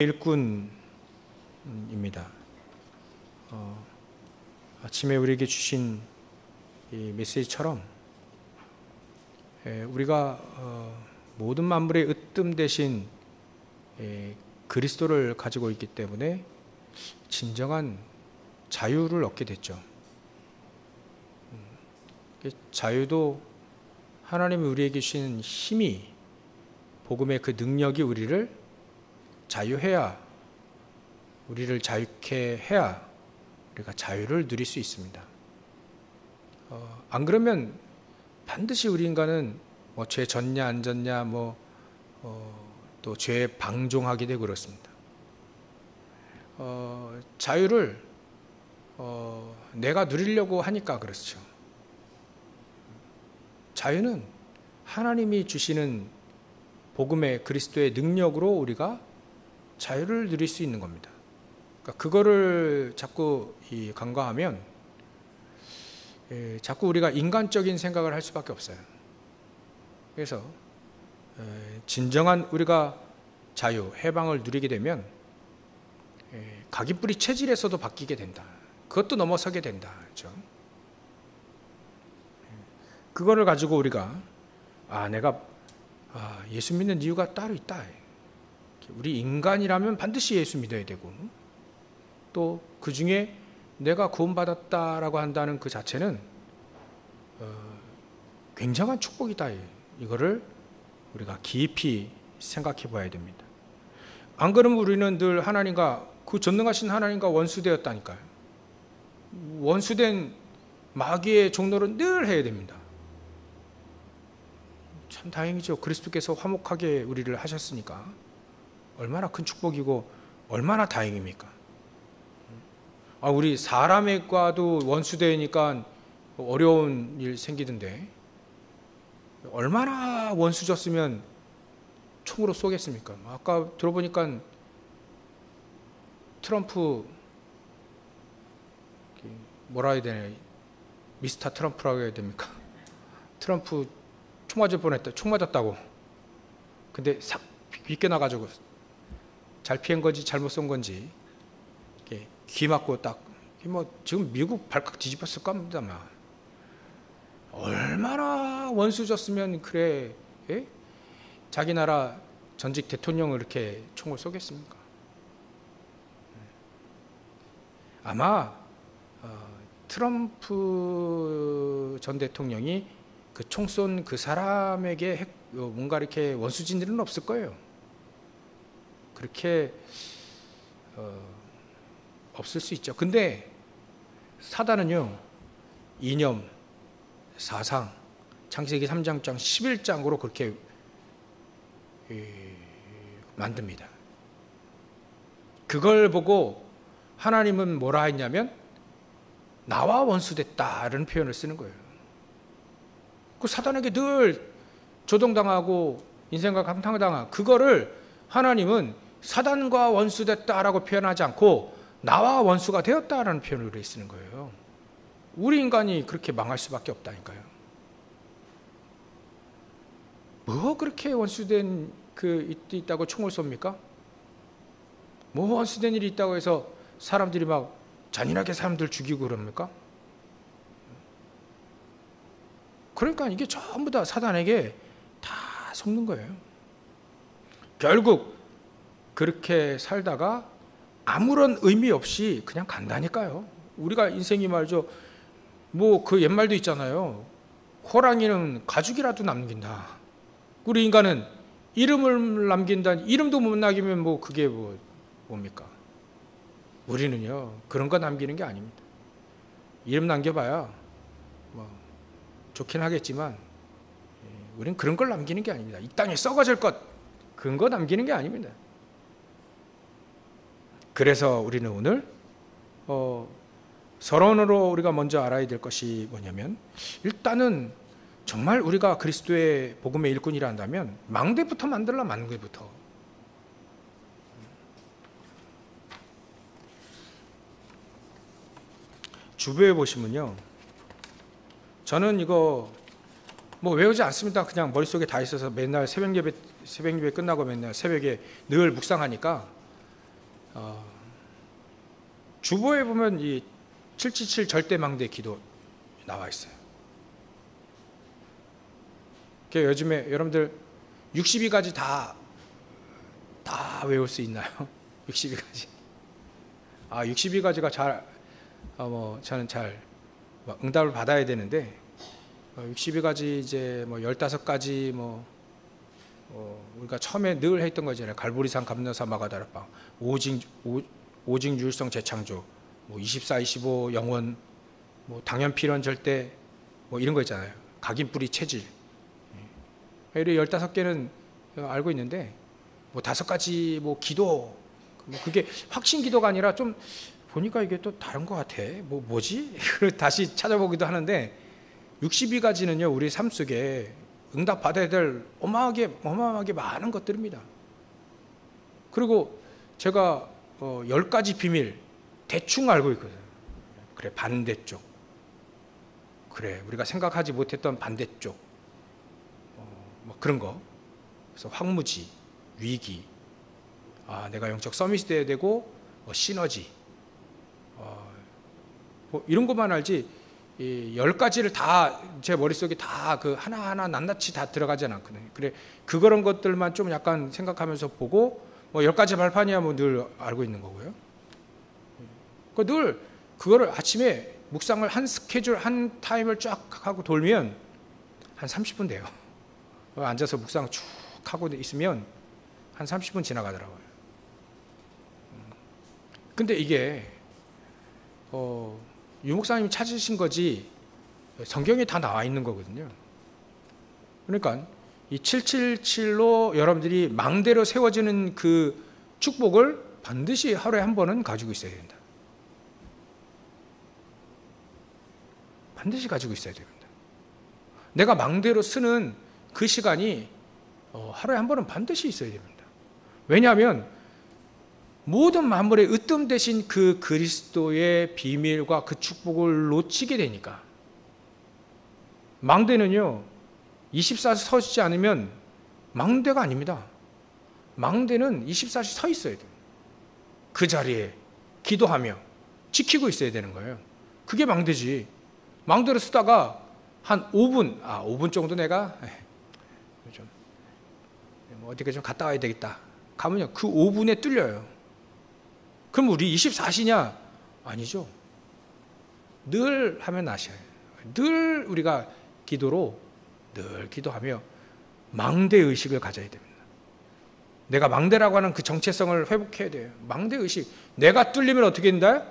일꾼입니다. 아침에 우리에게 주신 이 메시지처럼 우리가 모든 만물의 으뜸 대신 그리스도를 가지고 있기 때문에 진정한 자유를 얻게 됐죠. 자유도 하나님이 우리에게 주신 힘이, 복음의 그 능력이 우리를 자유해야, 우리를 자유케 해야 우리가 자유를 누릴 수 있습니다. 안 그러면 반드시 우리 인간은 죄 졌냐 안 졌냐 또 죄에 방종하게 되고 그렇습니다. 자유를 내가 누리려고 하니까 그렇죠. 자유는 하나님이 주시는 복음의 그리스도의 능력으로 우리가 자유를 누릴 수 있는 겁니다. 그러니까 그거를 자꾸 간과하면 자꾸 우리가 인간적인 생각을 할 수밖에 없어요. 그래서 진정한 우리가 자유, 해방을 누리게 되면 각인뿌리 체질에서도 바뀌게 된다. 그것도 넘어서게 된다. 그렇죠? 그거를 가지고 우리가 내가 예수 믿는 이유가 따로 있다. 우리 인간이라면 반드시 예수 믿어야 되고, 또 그 중에 내가 구원받았다라고 한다는 그 자체는 굉장한 축복이다. 이거를 우리가 깊이 생각해 봐야 됩니다. 안 그러면 우리는 늘 하나님과, 그 전능하신 하나님과 원수되었다니까요. 원수된 마귀의 종로를 늘 해야 됩니다. 참 다행이죠. 그리스도께서 화목하게 우리를 하셨으니까 얼마나 큰 축복이고 얼마나 다행입니까? 우리 사람과도 원수되니까 어려운 일 생기던데 얼마나 원수졌으면 총으로 쏘겠습니까? 아까 들어보니까 트럼프 뭐라 해야 되나, 미스터 트럼프라고 해야 됩니까? 트럼프 총 맞을 뻔했다. 총 맞았다고. 근데 싹 비껴나가지고 잘 피한 건지 잘못 쏜 건지 귀 맞고 딱 지금 미국 발칵 뒤집었을 겁니다만 얼마나 원수졌으면 그래 자기 나라 전직 대통령을 이렇게 총을 쏘겠습니까? 아마 트럼프 전 대통령이 그 총 쏜 그 사람에게 뭔가 이렇게 원수진 일은 없을 거예요. 그렇게 없을 수 있죠. 근데 사단은요, 이념, 사상, 창세기 3장 11장으로 그렇게 만듭니다. 그걸 보고 하나님은 뭐라 했냐면 나와 원수됐다라는 표현을 쓰는 거예요. 그 사단에게 늘 조종당하고 인생과 감탕당한 그거를 하나님은 사단과 원수됐다라고 표현하지 않고 나와 원수가 되었다라는 표현을 쓰는 거예요. 우리 인간이 그렇게 망할 수밖에 없다니까요. 뭐 그렇게 원수된 일이 있다고 총을 쏩니까? 뭐 원수된 일이 있다고 해서 사람들이 막 잔인하게 사람들 죽이고 그럽니까? 그러니까 이게 전부 다 사단에게 다 속는 거예요. 결국 그렇게 살다가 아무런 의미 없이 그냥 간다니까요. 우리가 인생이 말이죠. 그 옛말도 있잖아요. 호랑이는 가죽이라도 남긴다. 우리 인간은 이름을 남긴다. 이름도 못 남기면 그게 뭡니까? 우리는요, 그런 거 남기는 게 아닙니다. 이름 남겨봐야 좋긴 하겠지만 우리는 그런 걸 남기는 게 아닙니다. 이 땅에 썩어질 것, 그런 거 남기는 게 아닙니다. 그래서 우리는 오늘 서론으로 우리가 먼저 알아야 될 것이 뭐냐면, 일단은 정말 우리가 그리스도의 복음의 일꾼이라 한다면 망대부터 만들라. 망대부터. 주부에 보시면요, 저는 이거 외우지 않습니다. 그냥 머릿속에 다 있어서 맨날 새벽 예배 끝나고 맨날 새벽에 늘 묵상하니까 주보에 보면 이 777 절대망대 기도 나와 있어요. 요즘에 여러분들 62가지 다 외울 수 있나요? 62가지. 62가지가 저는 잘 응답을 받아야 되는데 62가지 이제 15가지 우리가 처음에 늘 했던 거잖아요. 갈보리산 감나사 마가다락방 오직 유일성 재창조 24, 25 영원 당연 필연 절대 이런 거 있잖아요. 각인 뿌리 체질. 이렇게 15개는 알고 있는데 5가지 기도 그게 확신 기도가 아니라 좀 보니까 이게 또 다른 것 같아. 뭐지? 다시 찾아보기도 하는데 62가지는요 우리 삶 속에 응답 받아야 될 어마어마하게 많은 것들입니다. 그리고 제가 10가지 비밀 대충 알고 있거든요. 그래, 반대쪽. 그래, 우리가 생각하지 못했던 반대쪽. 그런 거. 그래서 황무지, 위기, 내가 영적 서밋이 돼야 되고, 시너지. 이런 것만 알지, 이 10가지를 다 제 머릿속에 다 하나하나 낱낱이 다 들어가지 않거든요. 그래, 그런 것들만 좀 약간 생각하면서 보고, 10가지 발판이야 늘 알고 있는 거고요. 늘 그거를 아침에 묵상을 한 스케줄, 한 타임을 쫙 하고 돌면 한 30분 돼요. 앉아서 묵상 쭉 하고 있으면 한 30분 지나가더라고요. 근데 이게 유 목사님이 찾으신 거지 성경에 다 나와 있는 거거든요. 그러니까 이 777로 여러분들이 망대로 세워지는 그 축복을 반드시 하루에 한 번은 가지고 있어야 된다. 반드시 가지고 있어야 됩니다. 내가 망대로 쓰는 그 시간이 하루에 한 번은 반드시 있어야 됩니다. 왜냐하면 모든 만물의 으뜸 대신 그 그리스도의 비밀과 그 축복을 놓치게 되니까. 망대는요 24시 서지 않으면 망대가 아닙니다. 망대는 24시 서 있어야 돼요. 그 자리에 기도하며 지키고 있어야 되는 거예요. 그게 망대지. 망대로 쓰다가 한 5분 정도 내가 좀 어디가 좀 갔다 와야 되겠다 가면요 그 5분에 뚫려요. 그럼 우리 24시냐? 아니죠. 늘 하면 아셔요. 늘 우리가 기도로 늘 기도하며 망대의식을 가져야 됩니다. 내가 망대라고 하는 그 정체성을 회복해야 돼요. 망대의식. 내가 뚫리면 어떻게 된다?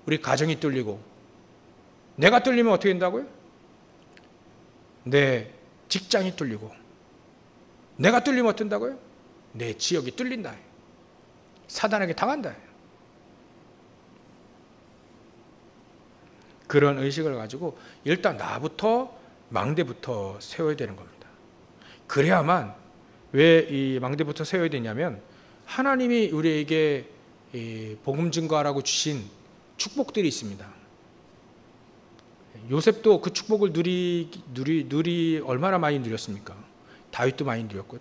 우리 가정이 뚫리고. 내가 뚫리면 어떻게 된다고요? 내 직장이 뚫리고. 내가 뚫리면 어떻게 된다고요? 내 지역이 뚫린다. 사단에게 당한다. 그런 의식을 가지고 일단 나부터 망대부터 세워야 되는 겁니다. 그래야만 왜 이 망대부터 세워야 되냐면 하나님이 우리에게 복음 증거하라고 주신 축복들이 있습니다. 요셉도 그 축복을 누리 얼마나 많이 누렸습니까? 다윗도 많이 누렸고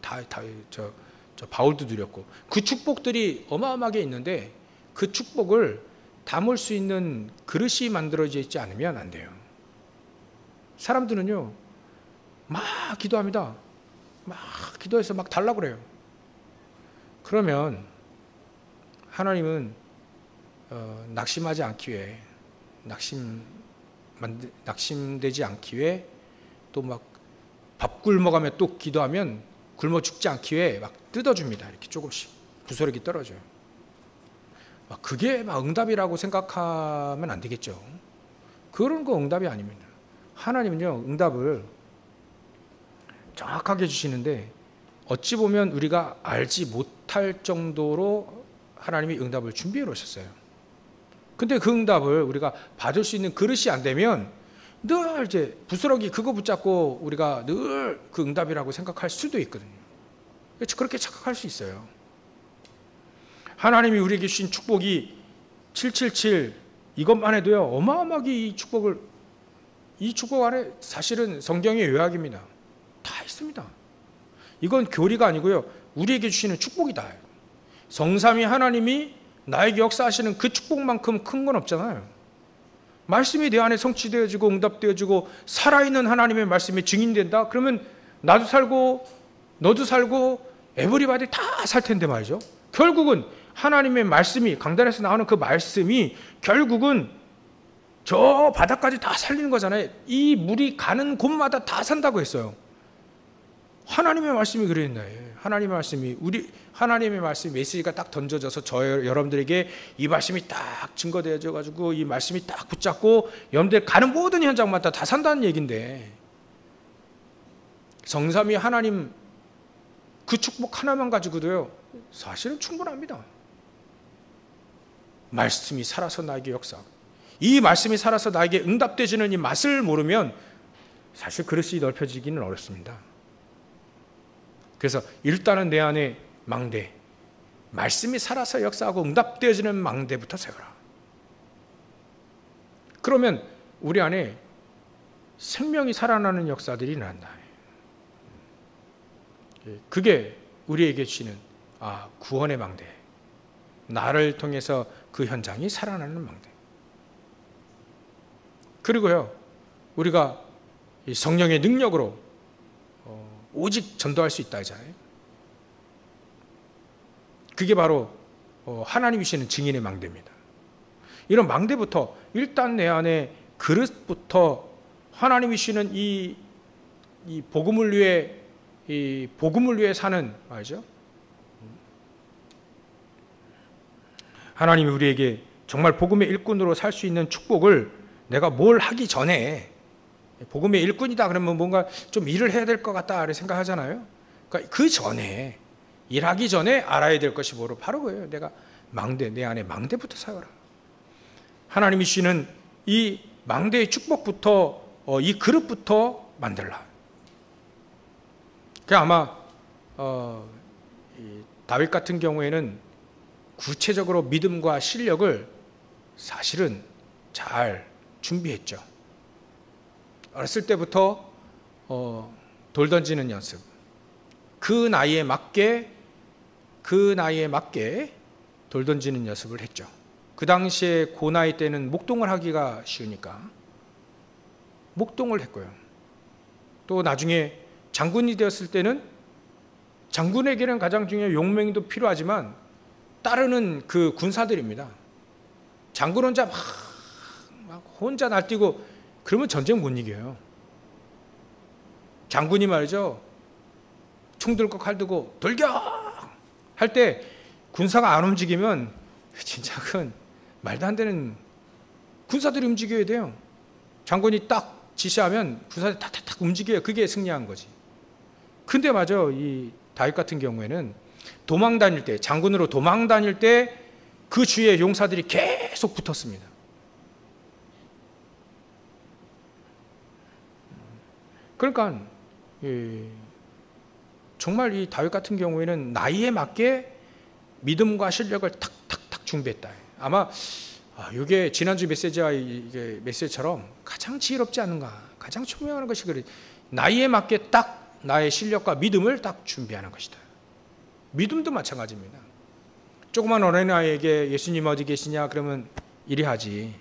바울도 누렸고 그 축복들이 어마어마하게 있는데 그 축복을 담을 수 있는 그릇이 만들어져 있지 않으면 안 돼요. 사람들은요 막 기도합니다. 막 기도해서 막 달라고 그래요. 그러면 하나님은 낙심하지 않기 위해 낙심되지 않기 위해 또 막 밥 굶어가며 또 기도하면 굶어 죽지 않기 위해 막 뜯어줍니다. 이렇게 조금씩 부스러기 떨어져요. 그게 막 응답이라고 생각하면 안 되겠죠. 그런 거 응답이 아닙니다. 하나님은요 응답을 정확하게 주시는데 어찌 보면 우리가 알지 못할 정도로 하나님이 응답을 준비해 놓으셨어요. 근데 그 응답을 우리가 받을 수 있는 그릇이 안 되면 늘 이제 부스러기 그거 붙잡고 우리가 늘 그 응답이라고 생각할 수도 있거든요. 그렇게 착각할 수 있어요. 하나님이 우리에게 주신 축복이 777 이것만 해도요 어마어마하게 이 축복 안에 사실은 성경의 요약입니다. 다 있습니다. 이건 교리가 아니고요 우리에게 주시는 축복이다. 성삼위 하나님이 나에게 역사하시는 그 축복만큼 큰 건 없잖아요. 말씀이 내 안에 성취되어지고 응답되어지고 살아있는 하나님의 말씀이 증인된다? 그러면 나도 살고 너도 살고 에브리바디 다 살 텐데 말이죠. 결국은 하나님의 말씀이, 강단에서 나오는 그 말씀이 결국은 저 바닥까지 다 살리는 거잖아요. 이 물이 가는 곳마다 다 산다고 했어요. 하나님의 말씀이 그랬나요? 하나님의 말씀 메시지가 딱 던져져서 여러분들에게 이 말씀이 딱 증거되어져 가지고 이 말씀이 딱 붙잡고 여러분들 가는 모든 현장마다 다 산다는 얘기인데, 성삼위 하나님 그 축복 하나만 가지고도요 사실은 충분합니다. 말씀이 살아서 나에게 역사하고, 이 말씀이 살아서 나에게 응답되지는 이 맛을 모르면 사실 그릇이 넓혀지기는 어렵습니다. 그래서 일단은 내 안에 망대, 말씀이 살아서 역사하고 응답되어지는 망대부터 세워라. 그러면 우리 안에 생명이 살아나는 역사들이 일어난다. 그게 우리에게 주시는 구원의 망대, 나를 통해서 그 현장이 살아나는 망대. 그리고요, 우리가 성령의 능력으로 오직 전도할 수 있다 하잖아요. 그게 바로 하나님이 주시는 증인의 망대입니다. 이런 망대부터, 일단 내 안에 그릇부터 하나님이 주시는 이 복음을 위해 사는 말이죠. 하나님이 우리에게 정말 복음의 일꾼으로 살 수 있는 축복을 내가 뭘 하기 전에, 복음의 일꾼이다 그러면 뭔가 좀 일을 해야 될 것 같다 생각하잖아요. 그러니까 그 전에, 일하기 전에 알아야 될 것이 바로 그거예요. 내가 망대, 내 안에 망대부터 세워라. 하나님이 주시는 이 망대의 축복부터, 이 그릇부터 만들라. 그 아마 다윗 같은 경우에는 구체적으로 믿음과 실력을 사실은 잘 준비했죠. 어렸을 때부터 돌 던지는 연습, 그 나이에 맞게 돌 던지는 연습을 했죠. 그 당시에 그 나이 때는 목동을 하기가 쉬우니까 목동을 했고요. 또 나중에 장군이 되었을 때는 장군에게는 가장 중요한 용맹도 필요하지만 따르는 그 군사들입니다. 장군 혼자 막 혼자 날뛰고 그러면 전쟁 못 이겨요. 장군이 말이죠, 총 들고 칼 들고 돌격 할 때 군사가 안 움직이면 진짜 큰 말도 안 되는, 군사들이 움직여야 돼요. 장군이 딱 지시하면 군사들이 탁탁탁 움직여요. 그게 승리한 거지. 근데 맞아, 이 다윗 같은 경우에는 도망 다닐 때, 장군으로 도망 다닐 때 그 주위에 용사들이 계속 붙었습니다. 그러니까 정말 이 다윗 같은 경우에는 나이에 맞게 믿음과 실력을 탁탁탁 준비했다. 아마 이게 지난주 메시지와 이게 메시지처럼 가장 지혜롭지 않은가, 가장 총명한 것이 그래. 나이에 맞게 딱 나의 실력과 믿음을 딱 준비하는 것이다. 믿음도 마찬가지입니다. 조그만 어린아이에게 예수님 어디 계시냐 그러면 이리 하지.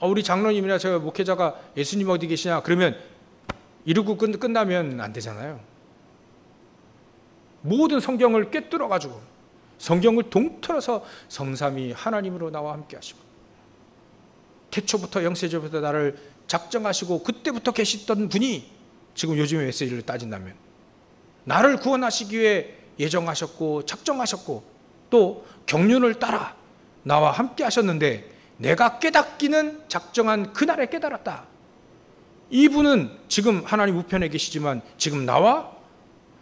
우리 장로님이나 저 목회자가 예수님 어디 계시냐 그러면 이러고 끝나면 안 되잖아요. 모든 성경을 꿰뚫어 가지고 성경을 동틀어서 성삼위 하나님으로 나와 함께 하시고, 태초부터 영세전부터 나를 작정하시고 그때부터 계시던 분이 지금 요즘의 메시지를 따진다면 나를 구원하시기 위해 예정하셨고 작정하셨고 또 경륜을 따라 나와 함께 하셨는데, 내가 깨닫기는 작정한 그날에 깨달았다. 이분은 지금 하나님 우편에 계시지만 지금 나와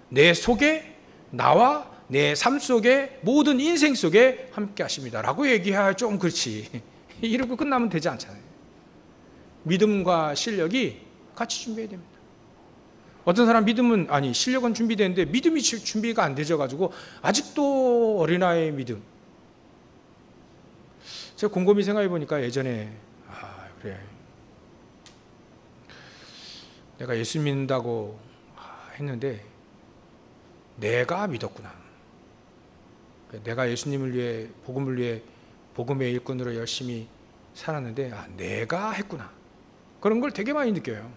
내 속에, 나와 내 삶 속에, 모든 인생 속에 함께 하십니다 라고 얘기해야 좀 그렇지. 이러고 끝나면 되지 않잖아요. 믿음과 실력이 같이 준비해야 됩니다. 어떤 사람 믿음은, 실력은 준비되는데 믿음이 준비가 안 되져 가지고 아직도 어린아이의 믿음. 제가 곰곰이 생각해 보니까 예전에 그래, 내가 예수 믿는다고 했는데 내가 믿었구나. 내가 예수님을 위해, 복음을 위해 복음의 일꾼으로 열심히 살았는데 내가 했구나. 그런 걸 되게 많이 느껴요.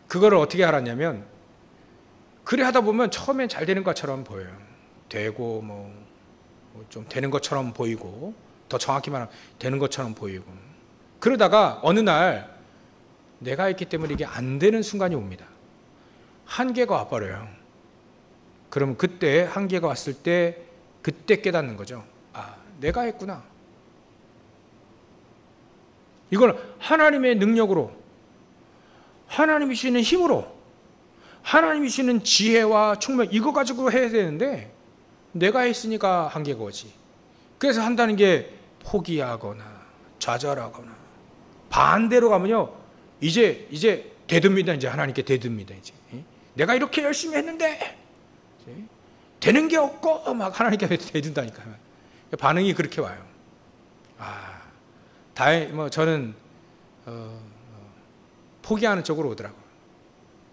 그거를 어떻게 알았냐면, 그래 하다 보면 처음엔 잘 되는 것처럼 보여요. 되고 좀 되는 것처럼 보이고, 더 정확히 말하면 되는 것처럼 보이고, 그러다가 어느 날 내가 했기 때문에 이게 안 되는 순간이 옵니다. 한계가 와버려요. 그러면 그때 한계가 왔을 때 그때 깨닫는 거죠. 내가 했구나. 이걸 하나님의 능력으로, 하나님이 주시는 힘으로, 하나님이 주시는 지혜와 총명, 이거 가지고 해야 되는데 내가 했으니까 한계가 오지. 그래서 한다는 게 포기하거나 좌절하거나, 반대로 가면요, 이제 대듭니다. 이제 하나님께 대듭니다. 이제 내가 이렇게 열심히 했는데 되는 게 없고 막 하나님께 대든다니까요. 반응이 그렇게 와요. 저는 포기하는 쪽으로 오더라고요.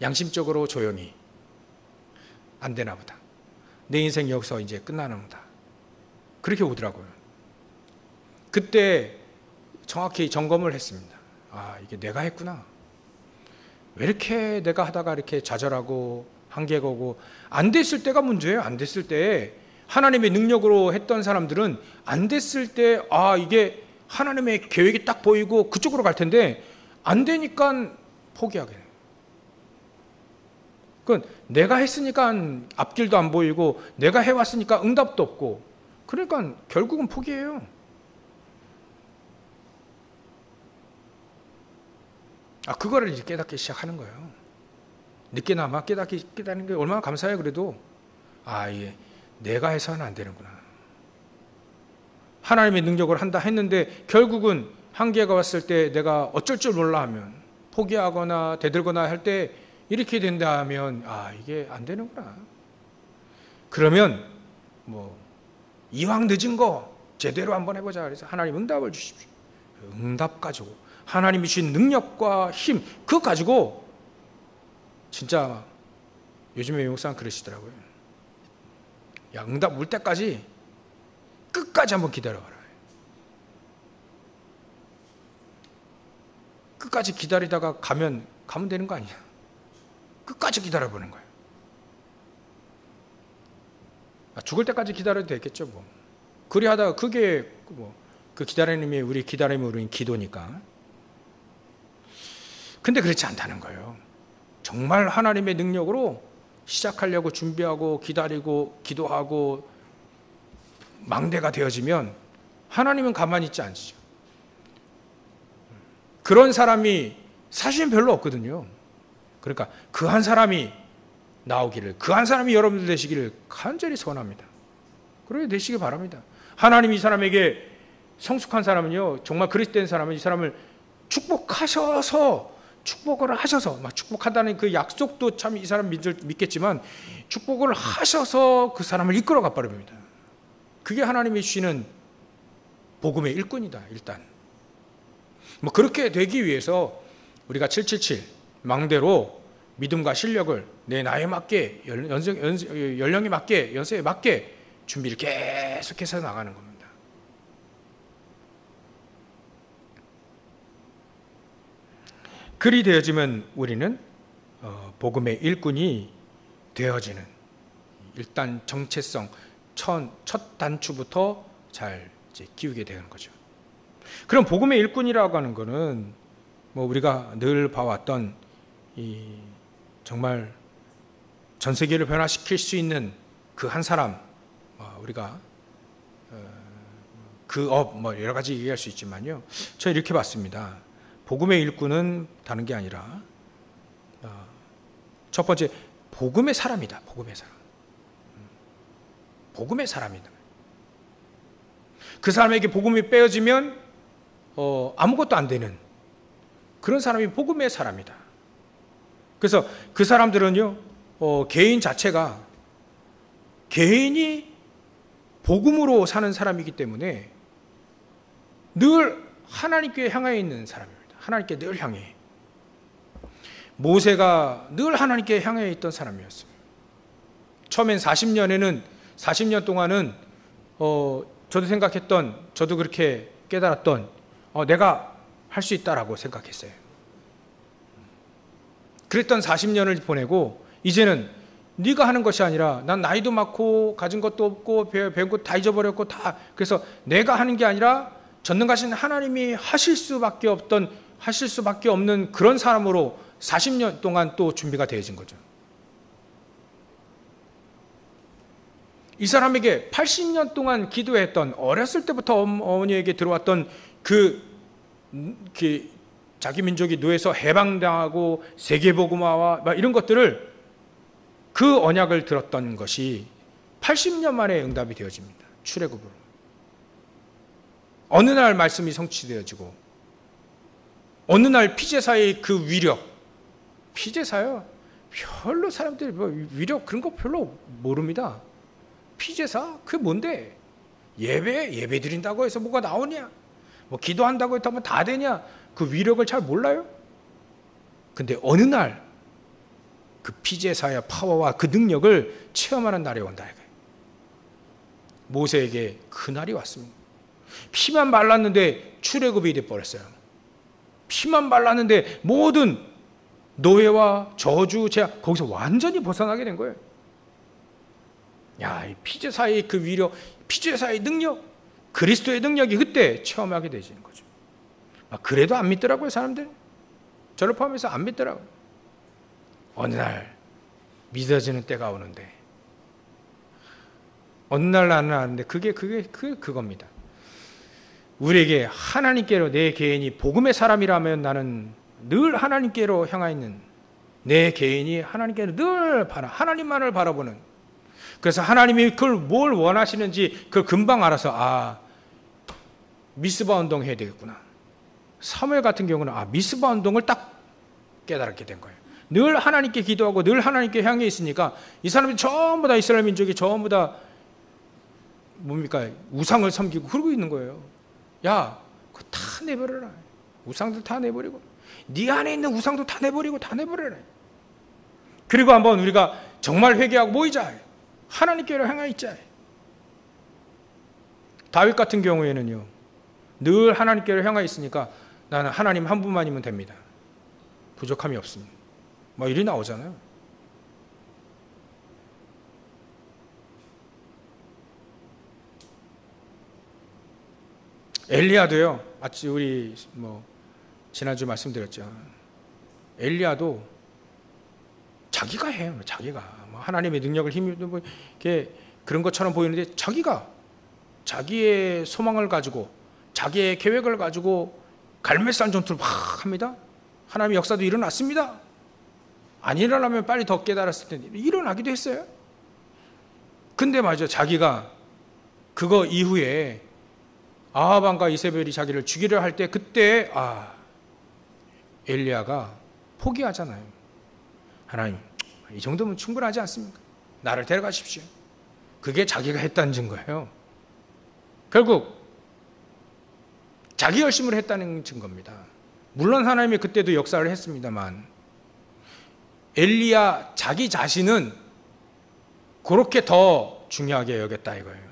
양심적으로 조용히, 안 되나 보다. 내 인생 여기서 이제 끝나나 보다. 그렇게 오더라고요. 그때 정확히 점검을 했습니다. 이게 내가 했구나. 왜 이렇게 내가 하다가 이렇게 좌절하고 한계가 오고, 안 됐을 때가 문제예요. 안 됐을 때, 하나님의 능력으로 했던 사람들은 안 됐을 때 이게 하나님의 계획이 딱 보이고 그쪽으로 갈 텐데 안 되니까 포기하게 돼요. 그건 내가 했으니까 앞길도 안 보이고, 내가 해왔으니까 응답도 없고, 그러니까 결국은 포기해요. 그거를 이제 깨닫기 시작하는 거예요. 늦게나마 깨닫는 게 얼마나 감사해요. 그래도 이게 내가 해서는 안 되는구나. 하나님의 능력을 한다 했는데 결국은 한계가 왔을 때 내가 어쩔 줄 몰라 하면, 포기하거나 대들거나 할 때 이렇게 된다 하면 이게 안 되는구나. 그러면 이왕 늦은 거 제대로 한번 해보자. 그래서 하나님 응답을 주십시오. 응답 가지고, 하나님이 주신 능력과 힘, 그거 가지고 진짜 요즘에 목사는 그러시더라고요. 응답 올 때까지 끝까지 한번 기다려봐라. 끝까지 기다리다가 가면 되는 거 아니야. 끝까지 기다려보는 거예요. 죽을 때까지 기다려도 되겠죠. 그리 하다가 그게 그 기다림이 우리 기도니까. 근데 그렇지 않다는 거예요. 정말 하나님의 능력으로 시작하려고 준비하고 기다리고 기도하고 망대가 되어지면 하나님은 가만히 있지 않으시죠. 그런 사람이 사실은 별로 없거든요. 그러니까 그 한 사람이 나오기를, 그 한 사람이 여러분들 되시기를 간절히 소원합니다. 그래야 되시기 바랍니다. 하나님이 이 사람에게, 성숙한 사람은요, 정말 그리스도인 사람은 이 사람을 축복을 하셔서, 막 축복한다는 그 약속도 참 이 사람 믿겠지만, 축복을 하셔서 그 사람을 이끌어가 버립니다. 그게 하나님이 주시는 복음의 일꾼이다. 일단 그렇게 되기 위해서 우리가 777 망대로 믿음과 실력을 내 나이에 맞게, 연령에 맞게, 연세에 맞게 준비를 계속해서 나가는 겁니다. 그리 되어지면 우리는 복음의 일꾼이 되어지는, 일단 정체성, 첫 단추부터 잘 키우게 되는 거죠. 그럼 복음의 일꾼이라고 하는 것은 우리가 늘 봐왔던 정말 전 세계를 변화시킬 수 있는 그 한 사람, 우리가 그 여러 가지 얘기할 수 있지만요, 저는 이렇게 봤습니다. 복음의 일꾼은 다른 게 아니라 첫 번째, 복음의 사람이다. 복음의 사람이다. 그 사람에게 복음이 빼어지면 아무것도 안 되는 그런 사람이 복음의 사람이다. 그래서 그 사람들은요, 개인 자체가 개인이 복음으로 사는 사람이기 때문에 늘 하나님께 향해 있는 사람입니다. 하나님께 늘 향해. 모세가 늘 하나님께 향해 있던 사람이었어요. 처음엔 40년에는 40년 동안은 저도 생각했던, 저도 그렇게 깨달았던, 내가 할 수 있다라고 생각했어요. 그랬던 40년을 보내고 이제는 네가 하는 것이 아니라, 난 나이도 많고 가진 것도 없고 배운 것 다 잊어버렸고 다, 그래서 내가 하는 게 아니라 전능하신 하나님이 하실 수밖에 없는 그런 사람으로 40년 동안 또 준비가 되어진 거죠. 이 사람에게 80년 동안 기도했던, 어렸을 때부터 어머니에게 들어왔던 그 자기 민족이 노예에서 해방당하고 세계복음화와 막 이런 것들을, 그 언약을 들었던 것이 80년 만에 응답이 되어집니다. 출애굽으로. 어느 날 말씀이 성취되어지고, 어느 날 피제사의 그 위력, 피제사요, 별로 사람들이 위력 그런 거 별로 모릅니다. 피제사? 그게 뭔데? 예배 드린다고 해서 뭐가 나오냐? 뭐 기도한다고 해서 뭐 다 되냐? 그 위력을 잘 몰라요? 근데 어느 날 그 피제사의 파워와 그 능력을 체험하는 날이 온다. 모세에게 그 날이 왔습니다. 피만 발랐는데 출애굽이 돼 버렸어요. 피만 발랐는데 모든 노예와 저주, 제약, 거기서 완전히 벗어나게 된 거예요. 야, 이 피제사의 그 위력, 피제사의 능력, 그리스도의 능력이 그때 체험하게 되지는 거죠. 그래도 안 믿더라고요, 사람들. 저를 포함해서 안 믿더라고요. 어느 날 믿어지는 때가 오는데, 어느 날 나는 아는데 그겁니다. 우리에게 하나님께로, 내 개인이 복음의 사람이라면 나는 늘 하나님께로 향해 있는, 내 개인이 하나님께로 늘 하나님만을 바라보는, 그래서 하나님이 그걸 뭘 원하시는지 그걸 금방 알아서, 미스바 운동 해야 되겠구나. 사무엘 같은 경우는 미스바 운동을 딱 깨달았게 된 거예요. 늘 하나님께 기도하고 늘 하나님께 향해 있으니까 이 사람이 전부 다, 이스라엘 민족이 전부 다 뭡니까? 우상을 섬기고 그러고 있는 거예요. 야, 그거 다 내버려라. 우상들 다 내버리고, 네 안에 있는 우상도 다 내버리고 다 내버려라. 그리고 한번 우리가 정말 회개하고 모이자. 하나님께로 향해 있자. 다윗 같은 경우에는요, 늘 하나님께로 향해 있으니까 나는 하나님 한 분만이면 됩니다. 부족함이 없습니다. 뭐 일이 나오잖아요. 엘리야도요, 마치 우리 지난주 말씀드렸죠. 엘리야도 자기가 해요. 자기가 하나님의 능력을 힘입는 그런 것처럼 보이는데, 자기가 자기의 소망을 가지고 자기의 계획을 가지고 갈멜산 전투를 막 합니다. 하나님의 역사도 일어났습니다. 안 일어나면 빨리 더 깨달았을 텐데 일어나기도 했어요. 근데 맞아, 자기가 그거 이후에 아하방과 이세벨이 자기를 죽이려 할 때, 그때 엘리야가 포기하잖아요. 하나님, 이 정도면 충분하지 않습니까? 나를 데려가십시오. 그게 자기가 했다는 증거예요. 결국 자기 열심으로 했다는 증거입니다. 물론 하나님이 그때도 역사를 했습니다만, 엘리야 자기 자신은 그렇게 더 중요하게 여겼다 이거예요.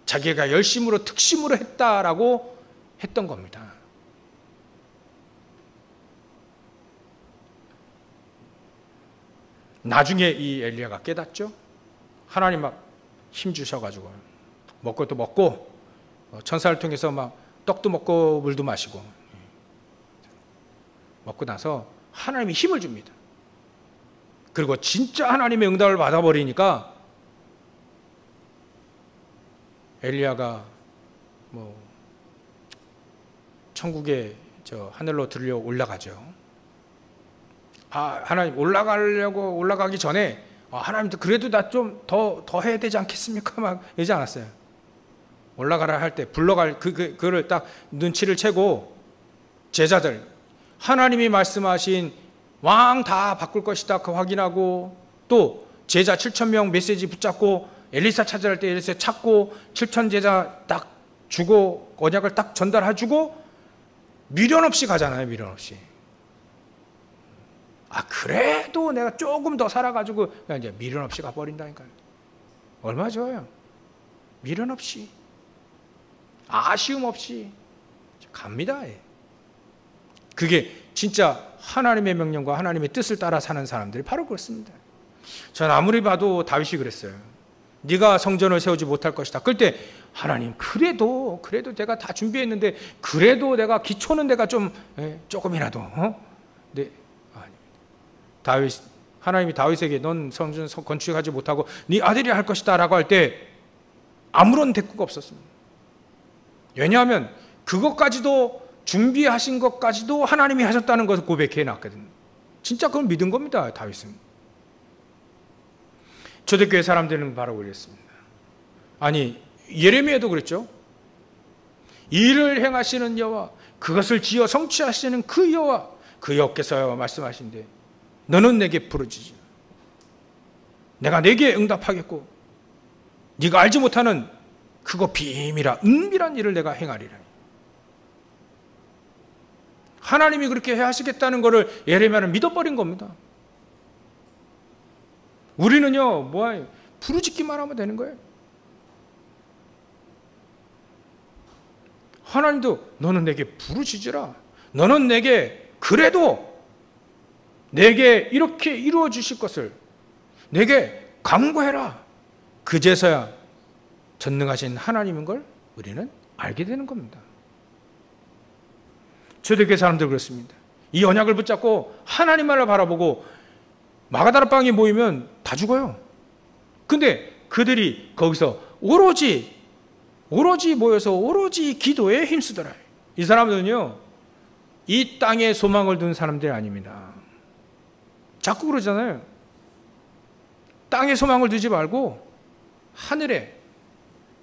자기가 열심으로 특심으로 했다라고 했던 겁니다. 나중에 이 엘리야가 깨닫죠. 하나님 막 힘 주셔가지고 먹고 또 먹고, 천사를 통해서 막 떡도 먹고 물도 마시고, 먹고 나서 하나님이 힘을 줍니다. 그리고 진짜 하나님의 응답을 받아버리니까 엘리야가 천국에 하늘로 들려 올라가죠. 하나님, 올라가기 전에 하나님, 그래도 나 좀 더 해야 되지 않겠습니까? 막 이러지 않았어요. 올라가라 할 때 그거를 딱 눈치를 채고, 제자들, 하나님이 말씀하신 왕 다 바꿀 것이다 그 확인하고, 또 제자 7,000명 메시지 붙잡고 엘리사 찾아갈 때 엘리사 찾고 7,000 제자 딱 주고 언약을 딱 전달해주고 미련 없이 가잖아요. 미련 없이. 그래도 내가 조금 더 살아가지고 그냥 이제 미련 없이 가버린다니까요. 얼마나 좋아요. 미련 없이, 아쉬움 없이 갑니다. 그게 진짜 하나님의 명령과 하나님의 뜻을 따라 사는 사람들이 바로 그렇습니다. 저는 아무리 봐도 다윗이 그랬어요. 네가 성전을 세우지 못할 것이다. 그럴 하나님 그래도 내가 다 준비했는데 그래도 내가 기초는 내가 조금이라도 네, 아닙니다. 하나님이 다윗에게 넌 성전 건축하지 못하고 네 아들이 할 것이다 라고 할 때 아무런 대꾸가 없었습니다. 왜냐하면 그것까지도 준비하신 것까지도 하나님이 하셨다는 것을 고백해 놨거든요. 진짜 그걸 믿은 겁니다. 다윗은. 초대교회 사람들은 바로 그랬습니다. 아니 예레미야도 그랬죠. 일을 행하시는 여호와, 그것을 지어 성취하시는 그 여호와, 그 여호께서 말씀하신데 너는 내게 부르짖으라. 내가 내게 응답하겠고 네가 알지 못하는 그거 비밀이라 은밀한 일을 내가 행하리라. 하나님이 그렇게 하시겠다는 것을 예레미야는 믿어버린 겁니다. 우리는요, 부르짖기만 하면 되는 거예요. 하나님도 너는 내게 부르짖으라. 너는 내게 그래도 내게 이렇게 이루어 주실 것을 내게 강구해라. 그제서야 전능하신 하나님인 걸 우리는 알게 되는 겁니다. 초대교회 사람들 그렇습니다. 이 언약을 붙잡고 하나님만을 바라보고 마가다라방에 모이면 다 죽어요. 근데 그들이 거기서 오로지 모여서 오로지 기도에 힘쓰더라. 이 사람들은요, 이 땅에 소망을 둔 사람들이 아닙니다. 자꾸 그러잖아요. 땅에 소망을 두지 말고 하늘에,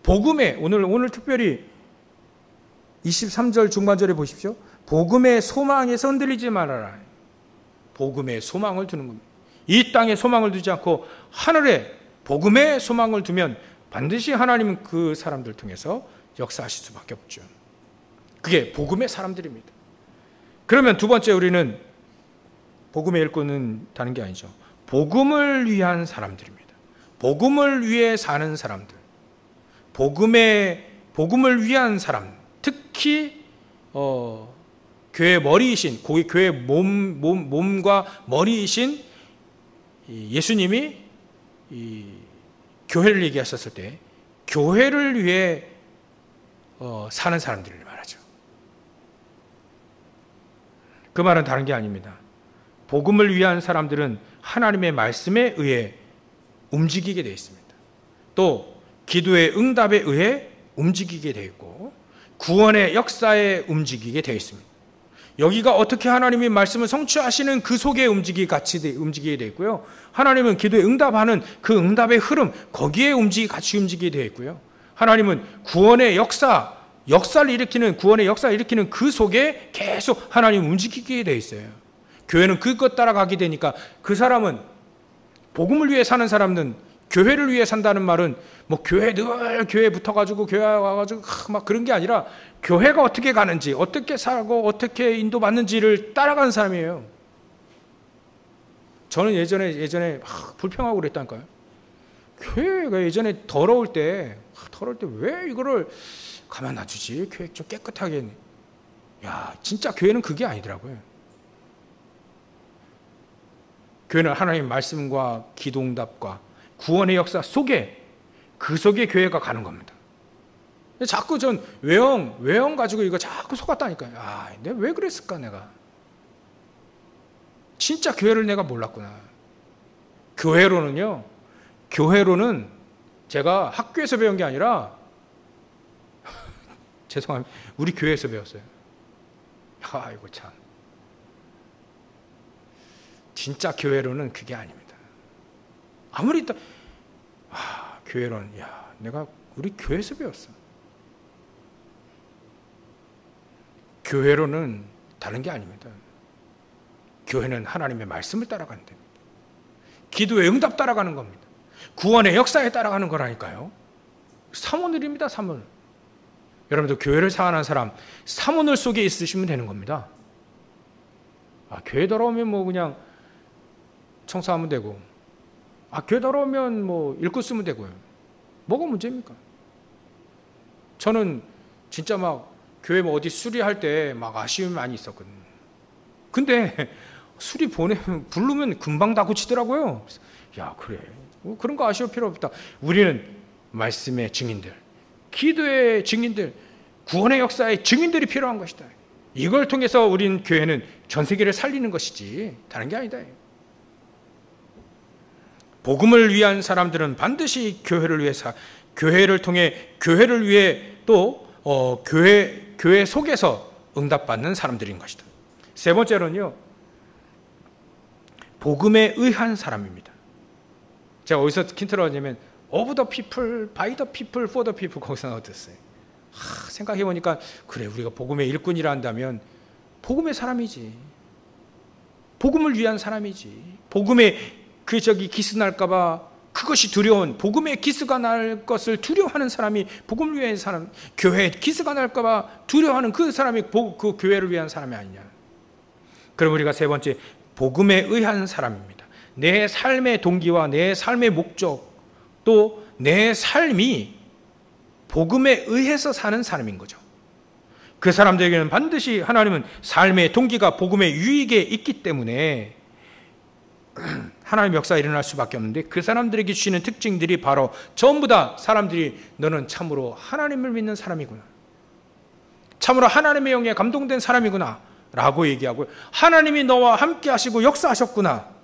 복음에, 오늘 특별히 23절 중반절에 보십시오. 복음의 소망에서 흔들리지 말아라. 복음의 소망을 두는 겁니다. 이 땅에 소망을 두지 않고 하늘에 복음의 소망을 두면 반드시 하나님은 그 사람들 통해서 역사하실 수밖에 없죠. 그게 복음의 사람들입니다. 그러면 두 번째 우리는 복음의 일꾼은 다른 게 아니죠. 복음을 위한 사람들입니다. 복음을 위해 사는 사람들. 복음을 위한 사람. 특히 교회의 머리이신, 교회의 몸과 머리이신 예수님이 이 교회를 얘기하셨을 때 교회를 위해 사는 사람들을 말하죠. 그 말은 다른 게 아닙니다. 복음을 위한 사람들은 하나님의 말씀에 의해 움직이게 되어 있습니다. 또 기도의 응답에 의해 움직이게 되어 있고 구원의 역사에 움직이게 되어 있습니다. 여기가 어떻게 하나님이 말씀을 성취하시는 그 속에 같이 움직이게 되어 있고요. 하나님은 기도에 응답하는 그 응답의 흐름, 거기에 같이 움직이게 되어 있고요. 하나님은 구원의 역사를 일으키는 그 속에 계속 하나님 움직이게 되어 있어요. 교회는 그것 따라가게 되니까 그 사람은, 복음을 위해 사는 사람은 교회를 위해 산다는 말은 늘 교회에 붙어가지고 교회 와가지고 막 그런 게 아니라 교회가 어떻게 가는지, 어떻게 살고 어떻게 인도받는지를 따라가는 사람이에요. 저는 예전에 불평하고 그랬다니까요. 교회가 예전에 더러울 때 왜 이거를 가만 놔두지? 교회 좀 깨끗하게. 야, 진짜 교회는 그게 아니더라고요. 교회는 하나님의 말씀과 기도응답과 구원의 역사 속에, 그 속에 교회가 가는 겁니다. 자꾸 전 외형 가지고 이거 자꾸 속았다니까요. 내가 왜 그랬을까, 내가. 진짜 교회를 내가 몰랐구나. 교회로는 제가 학교에서 배운 게 아니라, 죄송합니다. 우리 교회에서 배웠어요. 아이고, 참. 진짜 교회로는 그게 아닙니다. 아무리 교회로는, 내가 우리 교회에서 배웠어. 교회로는 다른 게 아닙니다. 교회는 하나님의 말씀을 따라가는 겁니다. 기도의 응답 따라가는 겁니다. 구원의 역사에 따라가는 거라니까요. 사모늘입니다, 사모늘. 여러분들 교회를 사랑하는 사람, 사모늘 속에 있으시면 되는 겁니다. 교회 돌아오면 그냥 청소하면 되고, 교회 돌아오면 읽고 쓰면 되고요. 뭐가 문제입니까? 저는 진짜 막 교회 뭐 어디 수리할 때 막 아쉬움이 많이 있었거든요. 근데 수리 부르면 금방 다 고치더라고요. 야, 그래. 그런 거 아쉬울 필요 없다. 우리는 말씀의 증인들, 기도의 증인들, 구원의 역사의 증인들이 필요한 것이다. 이걸 통해서 우린 교회는 전 세계를 살리는 것이지 다른 게 아니다. 복음을 위한 사람들은 반드시 교회를 위해 교회를 통해 교회를 위해 또 교회 속에서 응답받는 사람들인 것이다. 세 번째로는요, 복음에 의한 사람입니다. 제가 어디서 킨트라냐면 of the people, by the people, for the people 거기서 나왔어요. 생각해보니까 그래, 우리가 복음의 일꾼이라 한다면 복음의 사람이지, 복음을 위한 사람이지. 복음의 기스 날까봐 그것이 두려운, 복음의 기스가 날 것을 두려워하는 사람이 복음을 위한 사람, 교회에 기스가 날까봐 두려워하는 그 사람이 그 교회를 위한 사람이 아니냐. 그럼 우리가 세 번째, 복음에 의한 사람입니다. 내 삶의 동기와 내 삶의 목적, 또 내 삶이 복음에 의해서 사는 사람인 거죠. 그 사람들에게는 반드시 하나님은 삶의 동기가 복음의 유익에 있기 때문에 하나님의 역사가 일어날 수밖에 없는데, 그 사람들에게 주시는 특징들이 바로 전부 다 사람들이 너는 참으로 하나님을 믿는 사람이구나, 참으로 하나님의 영에 감동된 사람이구나 라고 얘기하고, 하나님이 너와 함께 하시고 역사하셨구나,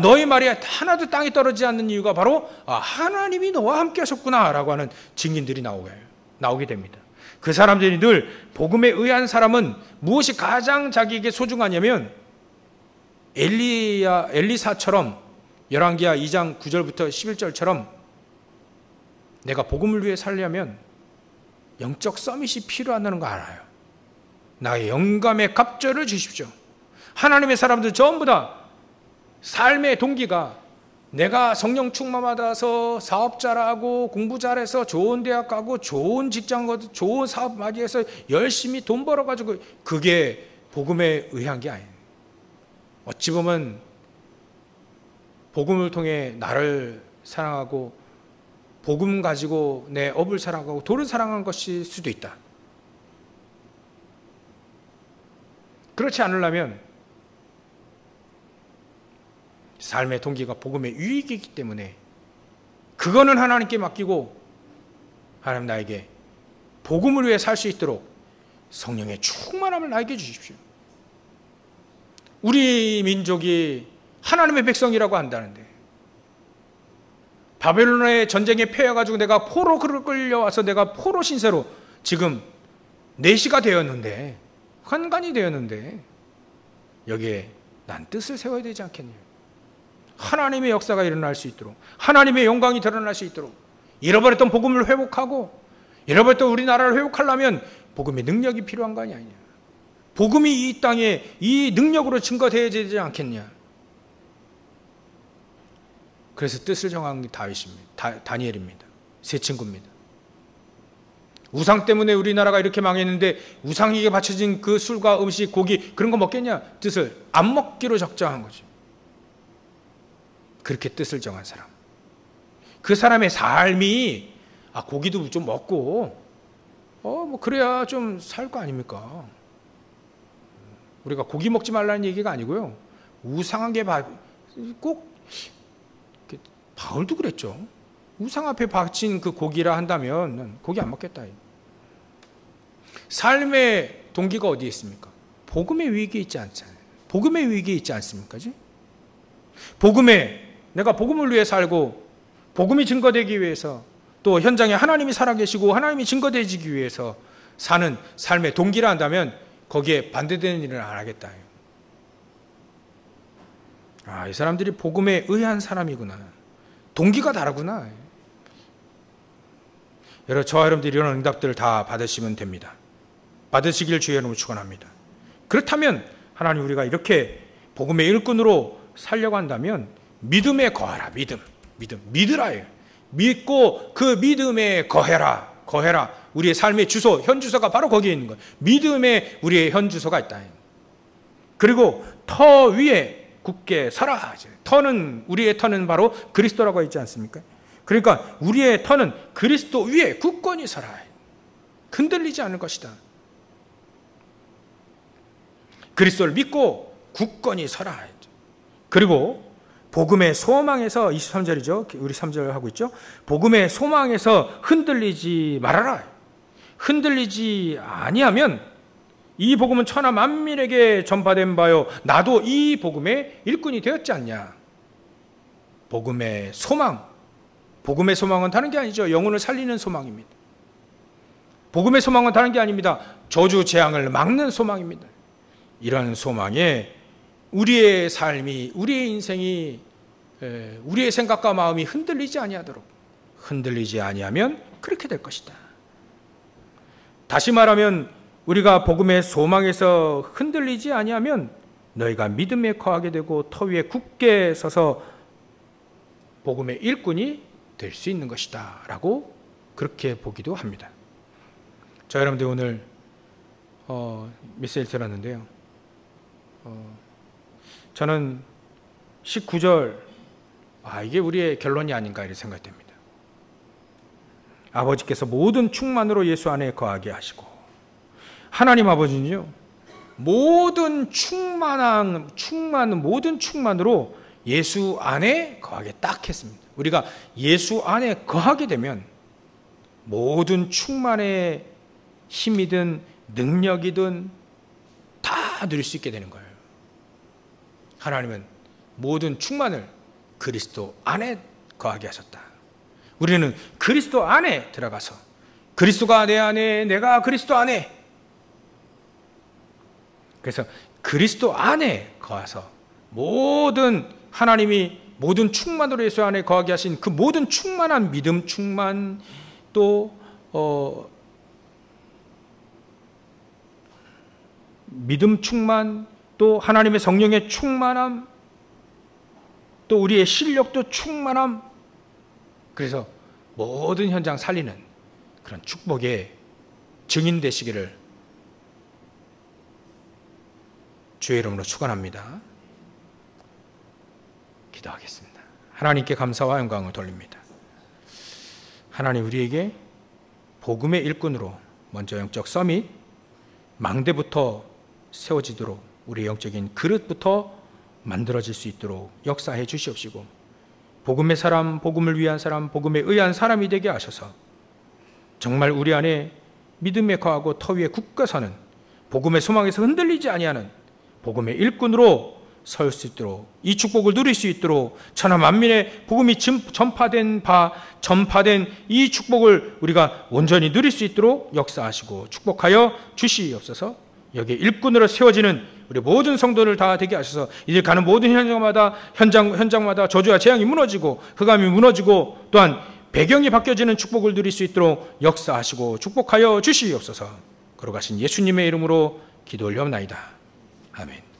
너의 말이 하나도 땅에 떨어지지 않는 이유가 바로 하나님이 너와 함께 하셨구나 라고 하는 증인들이 나오게 됩니다. 그 사람들이 늘 복음에 의한 사람은 무엇이 가장 자기에게 소중하냐면, 엘리사처럼 열왕기하 2장 9절부터 11절처럼 내가 복음을 위해 살려면 영적 서밋이 필요하다는 거 알아요. 나의 영감의 갑절을 주십시오. 하나님의 사람들 전부 다 삶의 동기가 내가 성령 충만받아서 사업 잘하고 공부 잘해서 좋은 대학 가고 좋은 직장 가고 좋은 사업 맞이해서 열심히 돈 벌어가지고, 그게 복음에 의한 게 아니에요. 어찌 보면 복음을 통해 나를 사랑하고 복음 가지고 내 업을 사랑하고 도를 사랑한 것일 수도 있다. 그렇지 않으려면 삶의 동기가 복음의 유익이기 때문에 그거는 하나님께 맡기고, 하나님 나에게 복음을 위해 살 수 있도록 성령의 충만함을 나에게 주십시오. 우리 민족이 하나님의 백성이라고 한다는데, 바벨론의 전쟁에 패해가지고 내가 포로 끌려와서 내가 포로 신세로 지금 내시가 되었는데, 환관이 되었는데, 여기에 난 뜻을 세워야 되지 않겠냐. 하나님의 역사가 일어날 수 있도록, 하나님의 영광이 드러날 수 있도록, 잃어버렸던 복음을 회복하고 잃어버렸던 우리나라를 회복하려면 복음의 능력이 필요한 거 아니냐. 복음이 이 땅에 이 능력으로 증거되어야 되지 않겠냐. 그래서 뜻을 정한 게 다니엘입니다. 세 친구입니다. 우상 때문에 우리나라가 이렇게 망했는데 우상에게 바쳐진 그 술과 음식, 고기 그런 거 먹겠냐? 뜻을 안 먹기로 적정한 거죠. 그렇게 뜻을 정한 사람, 그 사람의 삶이 고기도 좀 먹고 뭐 그래야 좀 살 거 아닙니까? 우리가 고기 먹지 말라는 얘기가 아니고요, 우상하게 꼭 바울도 그랬죠. 우상 앞에 바친 그 고기라 한다면 고기 안 먹겠다. 삶의 동기가 어디에 있습니까? 복음의 위기에 있지 않잖아요. 복음의 위기에 있지 않습니까? 내가 복음을 위해 살고 복음이 증거되기 위해서, 또 현장에 하나님이 살아계시고 하나님이 증거되기 위해서 사는 삶의 동기라 한다면 거기에 반대되는 일을 안 하겠다. 이 사람들이 복음에 의한 사람이구나. 동기가 다르구나. 저와 여러분들이 이런 응답들을 다 받으시면 됩니다. 받으시길 주의 이름으로 축원합니다. 그렇다면 하나님, 우리가 이렇게 복음의 일꾼으로 살려고 한다면 믿음에 거하라. 믿으라예요. 믿고 그 믿음에 거해라. 우리의 삶의 주소, 현 주소가 바로 거기에 있는 거예요. 믿음에 우리의 현 주소가 있다. 그리고 터 위에 굳게 서라. 우리의 터는 바로 그리스도라고 있지 않습니까? 그러니까 우리의 터는 그리스도 위에 굳건히 서라. 흔들리지 않을 것이다. 그리스도를 믿고 굳건히 서라. 그리고 복음의 소망에서 23절이죠. 우리 3절 하고 있죠. 복음의 소망에서 흔들리지 말아라. 흔들리지 아니하면 이 복음은 천하 만민에게 전파된 바요 나도 이 복음의 일꾼이 되었지 않냐. 복음의 소망. 복음의 소망은 다른 게 아니죠. 영혼을 살리는 소망입니다. 복음의 소망은 다른 게 아닙니다. 저주 재앙을 막는 소망입니다. 이런 소망에 우리의 삶이, 우리의 인생이, 우리의 생각과 마음이 흔들리지 아니하도록, 흔들리지 아니하면 그렇게 될 것이다. 다시 말하면 우리가 복음의 소망에서 흔들리지 아니하면 너희가 믿음에 거하게 되고 터 위에 굳게 서서 복음의 일꾼이 될 수 있는 것이다 라고 그렇게 보기도 합니다. 자, 여러분들 오늘 메시지를 들었는데요. 저는 19절 이게 우리의 결론이 아닌가 이렇게 생각됩니다. 아버지께서 모든 충만으로 예수 안에 거하게 하시고, 하나님 아버지는요 모든 모든 충만으로 예수 안에 거하게 딱 했습니다. 우리가 예수 안에 거하게 되면 모든 충만의 힘이든 능력이든 다 누릴 수 있게 되는 거예요. 하나님은 모든 충만을 그리스도 안에 거하게 하셨다. 우리는 그리스도 안에 들어가서 그리스도가 내 안에, 내가 그리스도 안에, 그래서 그리스도 안에 거하서 모든 하나님이 모든 충만으로 예수 안에 거하게 하신 그 모든 충만한 믿음 충만, 또 믿음 충만, 또 하나님의 성령의 충만함, 또 우리의 실력도 충만함, 그래서 모든 현장 살리는 그런 축복의 증인 되시기를 주의 이름으로 축원합니다. 기도하겠습니다. 하나님께 감사와 영광을 돌립니다. 하나님, 우리에게 복음의 일꾼으로 먼저 영적 서밋, 망대부터 세워지도록, 우리의 영적인 그릇부터 만들어질 수 있도록 역사해 주시옵시고, 복음의 사람, 복음을 위한 사람, 복음에 의한 사람이 되게 하셔서 정말 우리 안에 믿음에 거하고 터 위에 굳게 서는, 복음의 소망에서 흔들리지 아니하는 복음의 일꾼으로 설 수 있도록, 이 축복을 누릴 수 있도록, 천하 만민의 복음이 전파된 이 축복을 우리가 온전히 누릴 수 있도록 역사하시고 축복하여 주시옵소서. 여기 일꾼으로 세워지는 우리 모든 성도를 다 되게 하셔서 이제 가는 모든 현장마다 저주와 재앙이 무너지고 흑암이 무너지고 또한 배경이 바뀌어지는 축복을 누릴 수 있도록 역사하시고 축복하여 주시옵소서. 걸어가신 예수님의 이름으로 기도 올려옵나이다. 아멘.